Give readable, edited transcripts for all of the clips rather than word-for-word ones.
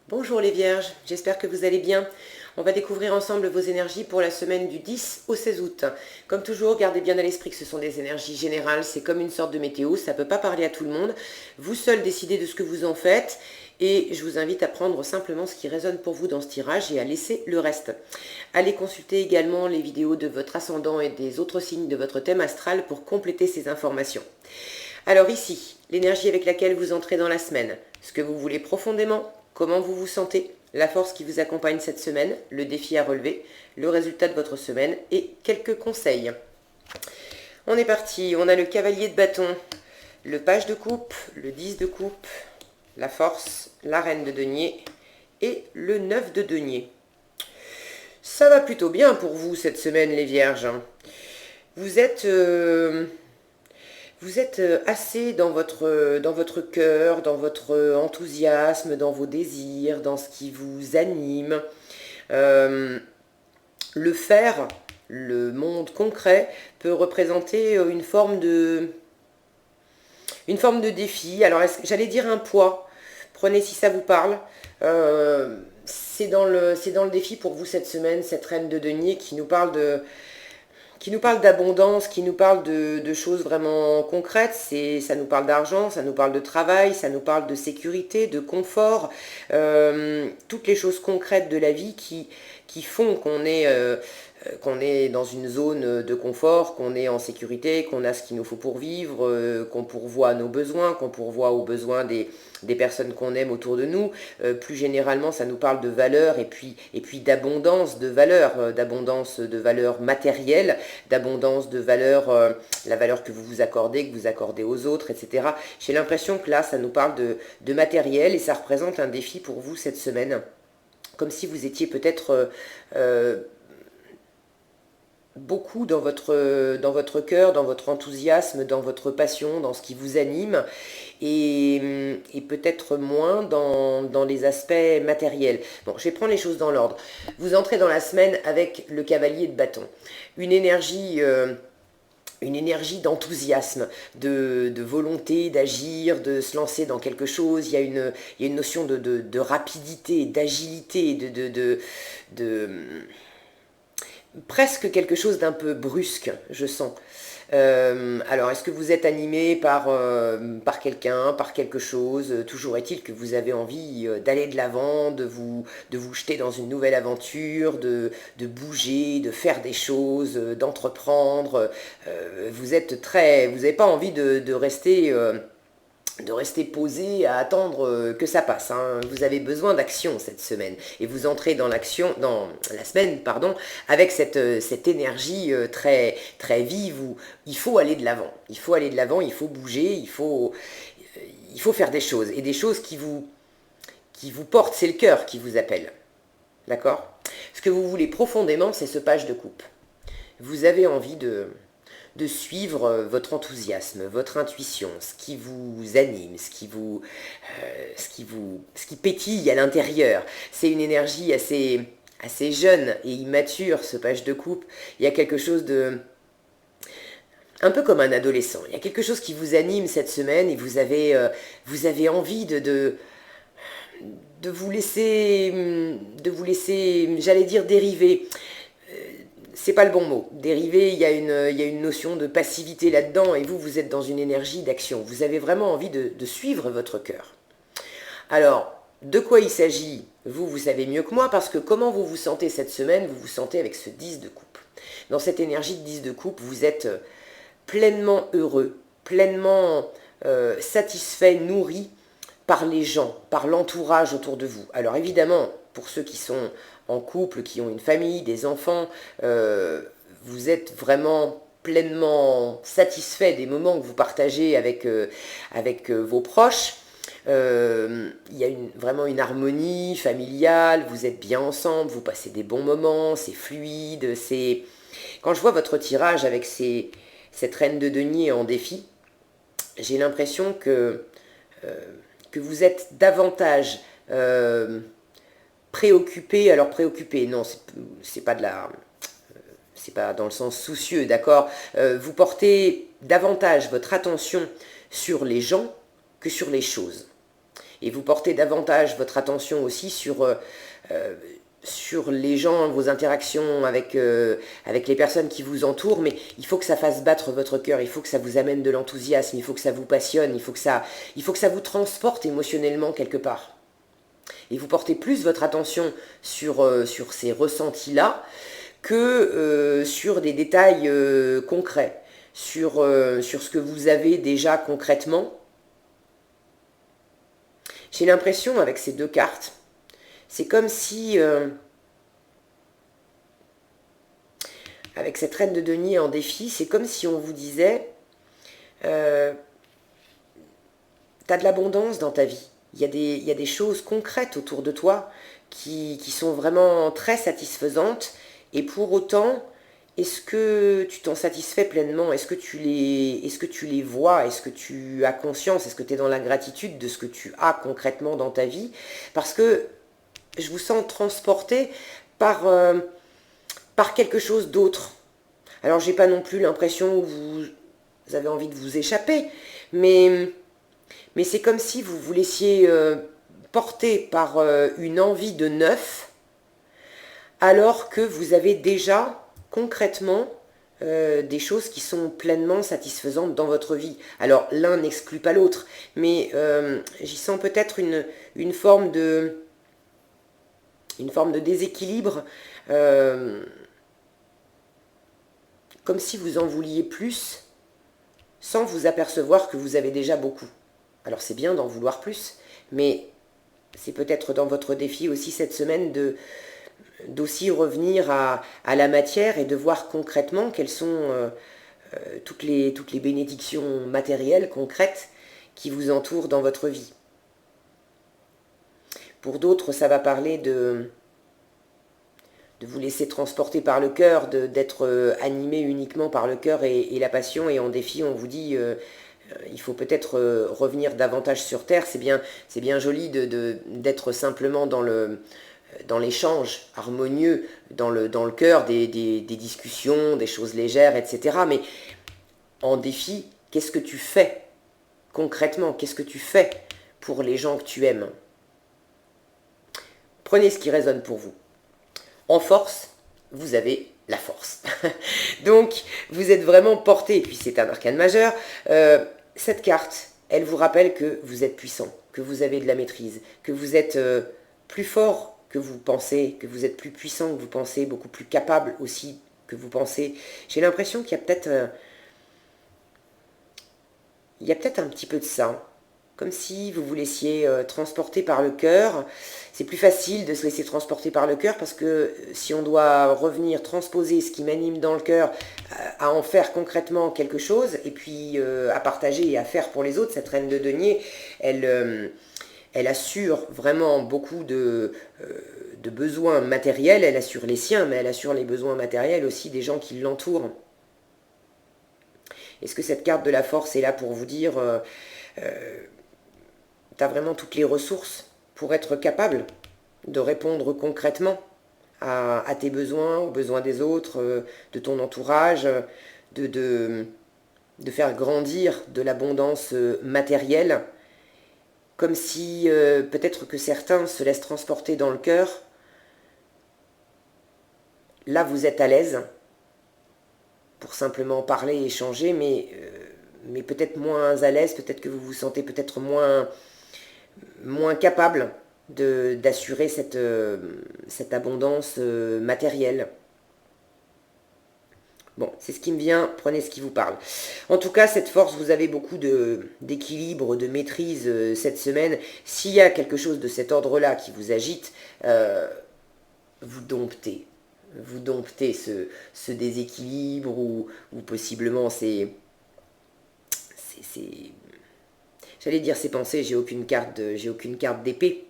Bonjour les Vierges, j'espère que vous allez bien. On va découvrir ensemble vos énergies pour la semaine du 10 au 16 août. Comme toujours, gardez bien à l'esprit que ce sont des énergies générales, c'est comme une sorte de météo, ça ne peut pas parler à tout le monde. Vous seul décidez de ce que vous en faites et je vous invite à prendre simplement ce qui résonne pour vous dans ce tirage et à laisser le reste. Allez consulter également les vidéos de votre ascendant et des autres signes de votre thème astral pour compléter ces informations. Alors ici, l'énergie avec laquelle vous entrez dans la semaine, ce que vous voulez profondément, comment vous vous sentez, la force qui vous accompagne cette semaine, le défi à relever, le résultat de votre semaine et quelques conseils. On est parti, on a le cavalier de bâton, le page de coupe, le 10 de coupe, la force, la reine de denier et le 9 de denier. Ça va plutôt bien pour vous cette semaine les vierges. Vous êtes assez dans votre cœur, dans votre enthousiasme, dans vos désirs, dans ce qui vous anime. Le faire, le monde concret, peut représenter une forme de défi. Alors, j'allais dire un poids. Prenez si ça vous parle. C'est dans le défi pour vous cette semaine, cette reine de denier qui nous parle d'abondance, qui nous parle de choses vraiment concrètes. Ça nous parle d'argent, ça nous parle de travail, ça nous parle de sécurité, de confort, toutes les choses concrètes de la vie qui font qu'on est dans une zone de confort, qu'on est en sécurité, qu'on a ce qu'il nous faut pour vivre, qu'on pourvoit à nos besoins, qu'on pourvoit aux besoins des personnes qu'on aime autour de nous. Plus généralement, ça nous parle de valeur et puis d'abondance de valeur matérielle, d'abondance de valeur, la valeur que vous vous accordez, que vous accordez aux autres, etc. J'ai l'impression que là, ça nous parle de matériel et ça représente un défi pour vous cette semaine. Comme si vous étiez peut-être beaucoup dans votre cœur, dans votre enthousiasme, dans votre passion, dans ce qui vous anime, et peut-être moins dans les aspects matériels. Bon, je vais prendre les choses dans l'ordre. Vous entrez dans la semaine avec le cavalier de bâton. Une énergie d'enthousiasme, de volonté d'agir, de se lancer dans quelque chose. Il y a une notion de rapidité, d'agilité, presque quelque chose d'un peu brusque, je sens. Alors, est-ce que vous êtes animé par quelqu'un, par quelque chose? Toujours est-il que vous avez envie d'aller de l'avant, de vous jeter dans une nouvelle aventure, de bouger, de faire des choses, d'entreprendre. Vous n'avez pas envie de rester posé à attendre que ça passe. Hein. Vous avez besoin d'action cette semaine. Et vous entrez dans la semaine, avec cette énergie très, très vive où il faut aller de l'avant. Il faut aller de l'avant, il faut bouger, il faut faire des choses. Et des choses qui vous portent, c'est le cœur qui vous appelle. D'accord? Ce que vous voulez profondément, c'est ce page de coupe. Vous avez envie de suivre votre enthousiasme, votre intuition, ce qui vous anime, ce qui pétille à l'intérieur. C'est une énergie assez jeune et immature, ce page de coupe. Il y a quelque chose un peu comme un adolescent. Il y a quelque chose qui vous anime cette semaine et vous avez envie de vous laisser, j'allais dire, dériver. C'est pas le bon mot. Dériver, il y a une notion de passivité là-dedans et vous êtes dans une énergie d'action. Vous avez vraiment envie de suivre votre cœur. Alors, de quoi il s'agit? Vous savez mieux que moi parce que comment vous vous sentez cette semaine? Vous vous sentez avec ce 10 de coupe. Dans cette énergie de 10 de coupe, vous êtes pleinement heureux, pleinement satisfait, nourri par les gens, par l'entourage autour de vous. Alors évidemment, pour ceux qui sont en couple, qui ont une famille, des enfants, vous êtes vraiment pleinement satisfait des moments que vous partagez avec vos proches. Il y a vraiment une harmonie familiale, vous êtes bien ensemble, vous passez des bons moments, c'est fluide. Quand je vois votre tirage avec cette reine de denier en défi, j'ai l'impression que vous êtes davantage préoccupé. Alors préoccupé, non, c'est pas dans le sens soucieux, d'accord. Vous portez davantage votre attention sur les gens que sur les choses. Et vous portez davantage votre attention aussi sur les gens, vos interactions avec les personnes qui vous entourent, mais il faut que ça fasse battre votre cœur, il faut que ça vous amène de l'enthousiasme, il faut que ça vous passionne, il faut que ça vous transporte émotionnellement quelque part. Et vous portez plus votre attention sur ces ressentis-là que sur des détails concrets, sur ce que vous avez déjà concrètement. J'ai l'impression, avec ces deux cartes, c'est comme si, avec cette reine de denier en défi, c'est comme si on vous disait, t'as de l'abondance dans ta vie. Il y a des choses concrètes autour de toi qui sont vraiment très satisfaisantes. Et pour autant, est-ce que tu t'en satisfais pleinement? Est-ce que tu les vois? Est-ce que tu as conscience? Est-ce que tu es dans la gratitude de ce que tu as concrètement dans ta vie? Parce que je vous sens transporté par quelque chose d'autre. Alors, j'ai pas non plus l'impression que vous avez envie de vous échapper, mais c'est comme si vous vous laissiez porter par une envie de neuf, alors que vous avez déjà concrètement des choses qui sont pleinement satisfaisantes dans votre vie. Alors, l'un n'exclut pas l'autre, mais j'y sens peut-être une forme de déséquilibre, comme si vous en vouliez plus, sans vous apercevoir que vous avez déjà beaucoup. Alors c'est bien d'en vouloir plus, mais c'est peut-être dans votre défi aussi cette semaine d'aussi revenir à la matière et de voir concrètement quelles sont toutes les bénédictions matérielles, concrètes, qui vous entourent dans votre vie. Pour d'autres, ça va parler de vous laisser transporter par le cœur, d'être animé uniquement par le cœur et la passion. Et en défi, on vous dit, il faut peut-être revenir davantage sur Terre. C'est bien joli d'être simplement dans l'échange harmonieux, dans le cœur des discussions, des choses légères, etc. Mais en défi, qu'est-ce que tu fais concrètement? Qu'est-ce que tu fais pour les gens que tu aimes? Prenez ce qui résonne pour vous. En force, vous avez la force. Donc, vous êtes vraiment porté, et puis c'est un arcane majeur. Cette carte, elle vous rappelle que vous êtes puissant, que vous avez de la maîtrise, que vous êtes plus fort que vous pensez, que vous êtes plus puissant que vous pensez, beaucoup plus capable aussi que vous pensez. J'ai l'impression qu'il y a peut-être un petit peu de ça. Comme si vous vous laissiez transporter par le cœur. C'est plus facile de se laisser transporter par le cœur parce que si on doit revenir transposer ce qui m'anime dans le cœur à en faire concrètement quelque chose et puis à partager et à faire pour les autres, cette reine de denier, elle assure vraiment beaucoup de besoins matériels. Elle assure les siens, mais elle assure les besoins matériels aussi des gens qui l'entourent. Est-ce que cette carte de la force est là pour vous dire... tu as vraiment toutes les ressources pour être capable de répondre concrètement à tes besoins, aux besoins des autres, de ton entourage, de faire grandir de l'abondance matérielle, comme si peut-être que certains se laissent transporter dans le cœur. Là, vous êtes à l'aise pour simplement parler, échanger, mais peut-être moins à l'aise, peut-être que vous vous sentez peut-être moins capable d'assurer cette abondance matérielle. Bon, c'est ce qui me vient, prenez ce qui vous parle. En tout cas, cette force, vous avez beaucoup d'équilibre, de maîtrise cette semaine. S'il y a quelque chose de cet ordre-là qui vous agite, vous domptez. Vous domptez ce déséquilibre ou possiblement j'allais dire ces pensées, j'ai aucune carte d'épée.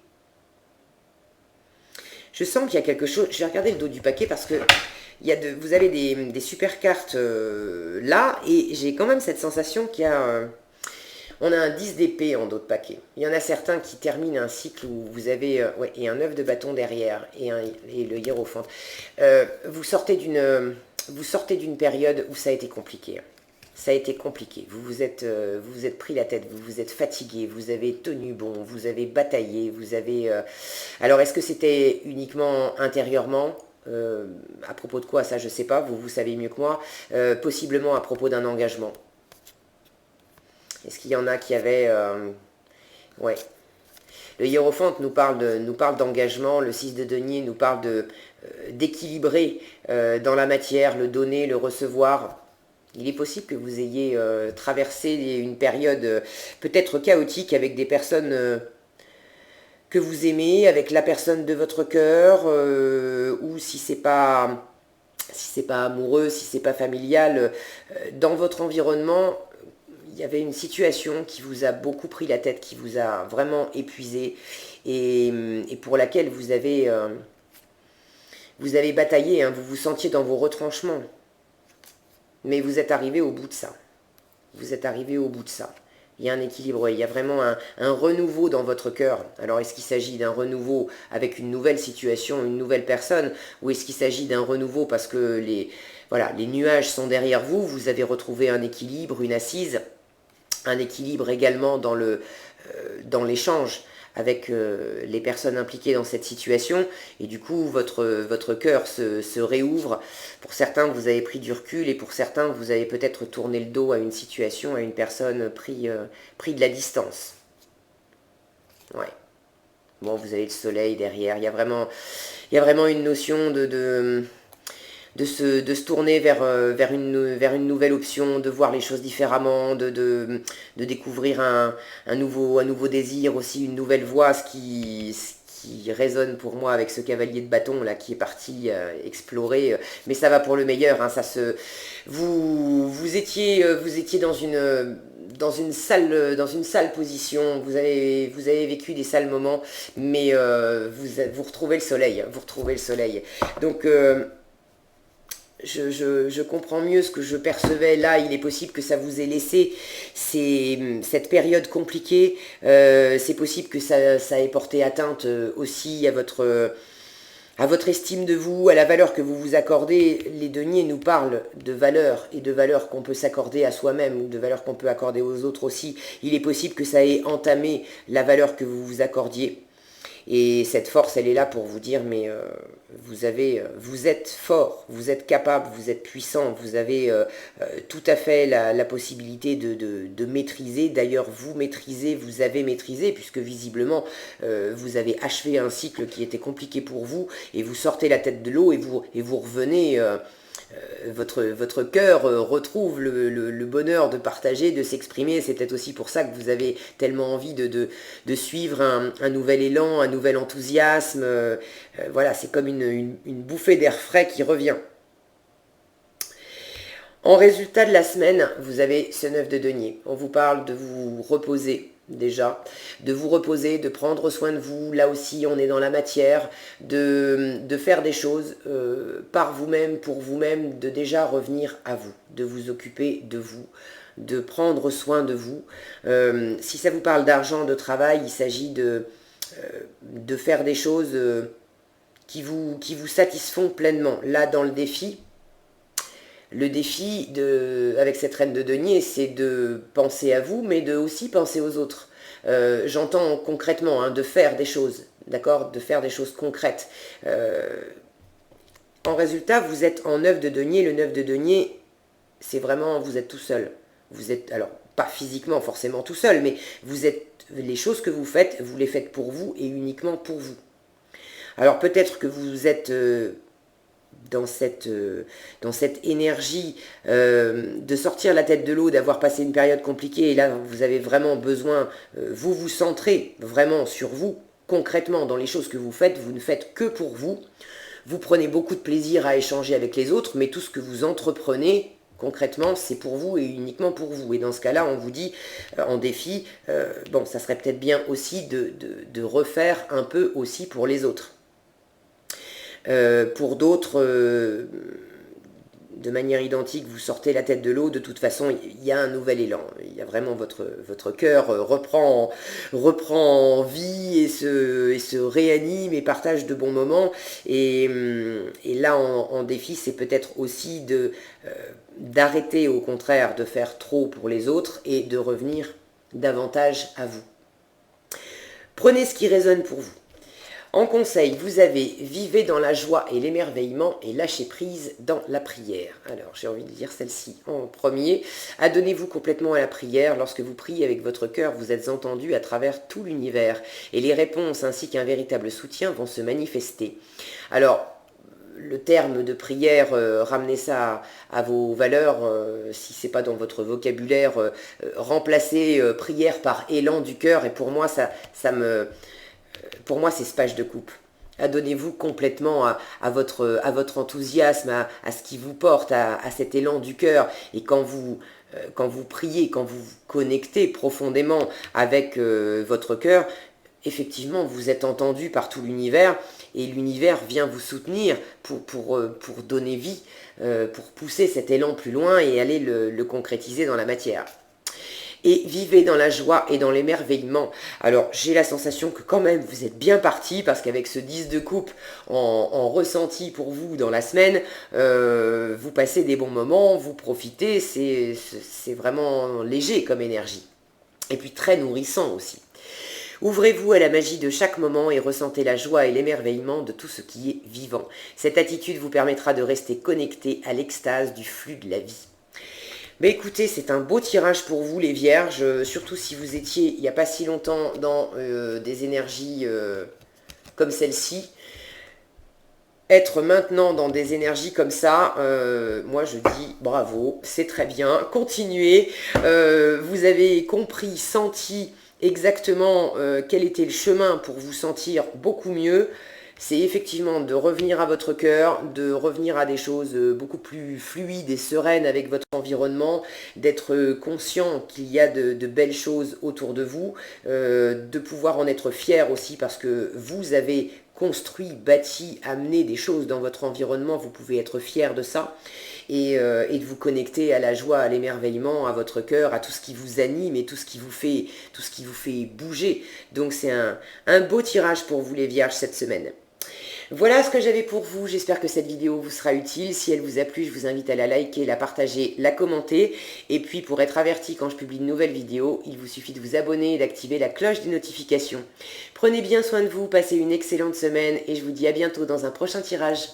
Je sens qu'il y a quelque chose. Je vais regarder le dos du paquet parce que vous avez des super cartes là, et j'ai quand même cette sensation qu'il y a on a un 10 d'épée en dos de paquet. Il y en a certains qui terminent un cycle où vous avez et un 9 de bâton derrière et le hiérophante. Vous sortez d'une période où ça a été compliqué. Ça a été compliqué. Vous vous êtes pris la tête, vous vous êtes fatigué, vous avez tenu bon, vous avez bataillé, vous avez... Alors, est-ce que c'était uniquement intérieurement à propos de quoi, ça je sais pas, vous savez mieux que moi. Possiblement à propos d'un engagement. Est-ce qu'il y en a qui avaient... ouais. Le hiérophante nous parle d'engagement, le 6 de denier nous parle d'équilibrer dans la matière, le donner, le recevoir. Il est possible que vous ayez traversé une période peut-être chaotique avec des personnes que vous aimez, avec la personne de votre cœur, ou si c'est pas amoureux, si c'est pas familial, dans votre environnement, il y avait une situation qui vous a beaucoup pris la tête, qui vous a vraiment épuisé, et pour laquelle vous avez bataillé, hein, vous vous sentiez dans vos retranchements. Mais vous êtes arrivé au bout de ça. Vous êtes arrivé au bout de ça. Il y a un équilibre, il y a vraiment un renouveau dans votre cœur. Alors est-ce qu'il s'agit d'un renouveau avec une nouvelle situation, une nouvelle personne, ou est-ce qu'il s'agit d'un renouveau parce que voilà, les nuages sont derrière vous, vous avez retrouvé un équilibre, une assise, un équilibre également dans l'échange avec les personnes impliquées dans cette situation, et du coup votre cœur se réouvre. Pour certains vous avez pris du recul, et pour certains vous avez peut-être tourné le dos à une situation, à une personne, pris de la distance. Ouais. Bon, vous avez le soleil derrière, il y a vraiment une notion de se tourner vers une nouvelle option, de voir les choses différemment, de découvrir un nouveau désir, aussi une nouvelle voie, ce qui résonne pour moi avec ce cavalier de bâton là qui est parti explorer, mais ça va pour le meilleur, hein, vous étiez dans une sale position, vous avez vécu des sales moments, mais vous retrouvez le soleil, hein, vous retrouvez le soleil. Donc je comprends mieux ce que je percevais là. Il est possible que ça vous ait laissé cette période compliquée. C'est possible que ça ait porté atteinte aussi à votre estime de vous, à la valeur que vous vous accordez. Les deniers nous parlent de valeurs, et de valeurs qu'on peut s'accorder à soi-même, ou de valeurs qu'on peut accorder aux autres aussi. Il est possible que ça ait entamé la valeur que vous vous accordiez. Et cette force, elle est là pour vous dire, mais vous êtes fort, vous êtes capable, vous êtes puissant, vous avez tout à fait la possibilité de maîtriser. D'ailleurs, vous avez maîtrisé, puisque visiblement, vous avez achevé un cycle qui était compliqué pour vous, et vous sortez la tête de l'eau, et vous revenez... votre cœur retrouve le bonheur de partager, de s'exprimer. C'est peut-être aussi pour ça que vous avez tellement envie de suivre un nouvel élan, un nouvel enthousiasme. Voilà, c'est comme une bouffée d'air frais qui revient. En résultat de la semaine, vous avez ce 9 de denier. On vous parle de vous reposer déjà, de vous reposer, de prendre soin de vous. Là aussi, on est dans la matière, de faire des choses par vous-même, pour vous-même, de déjà revenir à vous, de vous occuper de vous, de prendre soin de vous. Si ça vous parle d'argent, de travail, il s'agit de faire des choses qui vous satisfont pleinement. Là, dans le défi, avec cette reine de denier, c'est de penser à vous, mais de aussi penser aux autres. J'entends concrètement, hein, de faire des choses, d'accord, de faire des choses concrètes. En résultat, vous êtes en 9 de denier. Le 9 de denier, c'est vraiment, vous êtes tout seul. Vous êtes, alors, pas physiquement forcément tout seul, mais les choses que vous les faites pour vous et uniquement pour vous. Alors peut-être que vous êtes... dans cette énergie de sortir la tête de l'eau, d'avoir passé une période compliquée, et là vous avez vraiment besoin, vous centrez vraiment sur vous, concrètement dans les choses que vous ne faites que pour vous, vous prenez beaucoup de plaisir à échanger avec les autres, mais tout ce que vous entreprenez, concrètement, c'est pour vous et uniquement pour vous. Et dans ce cas-là, on vous dit, en défi, bon, ça serait peut-être bien aussi de refaire un peu aussi pour les autres. Pour d'autres, de manière identique, vous sortez la tête de l'eau, de toute façon, il y a un nouvel élan. Il y a vraiment votre cœur reprend vie et se réanime et partage de bons moments. Et là, en défi, c'est peut-être aussi d'arrêter au contraire de faire trop pour les autres et de revenir davantage à vous. Prenez ce qui résonne pour vous. En conseil, vous avez vivez dans la joie et l'émerveillement et lâchez prise dans la prière. Alors, j'ai envie de lire celle-ci en premier. Adonnez-vous complètement à la prière. Lorsque vous priez avec votre cœur, vous êtes entendu à travers tout l'univers et les réponses ainsi qu'un véritable soutien vont se manifester. Alors, le terme de prière, ramenez ça à vos valeurs, si c'est pas dans votre vocabulaire, remplacez prière par élan du cœur, et pour moi, pour moi, c'est ce page de coupe. Adonnez-vous complètement à votre enthousiasme, à ce qui vous porte, à cet élan du cœur. Et quand vous priez, quand vous vous connectez profondément avec votre cœur, effectivement, vous êtes entendu par tout l'univers et l'univers vient vous soutenir pour donner vie, pour pousser cet élan plus loin et aller le concrétiser dans la matière. Et vivez dans la joie et dans l'émerveillement. Alors, j'ai la sensation que quand même, vous êtes bien parti, parce qu'avec ce 10 de coupe en ressenti pour vous dans la semaine, vous passez des bons moments, vous profitez, c'est vraiment léger comme énergie. Et puis très nourrissant aussi. Ouvrez-vous à la magie de chaque moment et ressentez la joie et l'émerveillement de tout ce qui est vivant. Cette attitude vous permettra de rester connecté à l'extase du flux de la vie. Mais écoutez, c'est un beau tirage pour vous les vierges, surtout si vous étiez il n'y a pas si longtemps dans des énergies comme celle-ci. Être maintenant dans des énergies comme ça, moi je dis bravo, c'est très bien, continuez. Vous avez compris, senti exactement quel était le chemin pour vous sentir beaucoup mieux. C'est effectivement de revenir à votre cœur, de revenir à des choses beaucoup plus fluides et sereines avec votre environnement, d'être conscient qu'il y a de belles choses autour de vous, de pouvoir en être fier aussi parce que vous avez construit, bâti, amené des choses dans votre environnement, vous pouvez être fier de ça. Et de vous connecter à la joie, à l'émerveillement, à votre cœur, à tout ce qui vous anime et tout ce qui vous fait bouger. Donc c'est un beau tirage pour vous les vierges cette semaine. Voilà ce que j'avais pour vous, j'espère que cette vidéo vous sera utile. Si elle vous a plu, je vous invite à la liker, la partager, la commenter. Et puis pour être averti quand je publie de nouvelles vidéos, il vous suffit de vous abonner et d'activer la cloche des notifications. Prenez bien soin de vous, passez une excellente semaine et je vous dis à bientôt dans un prochain tirage.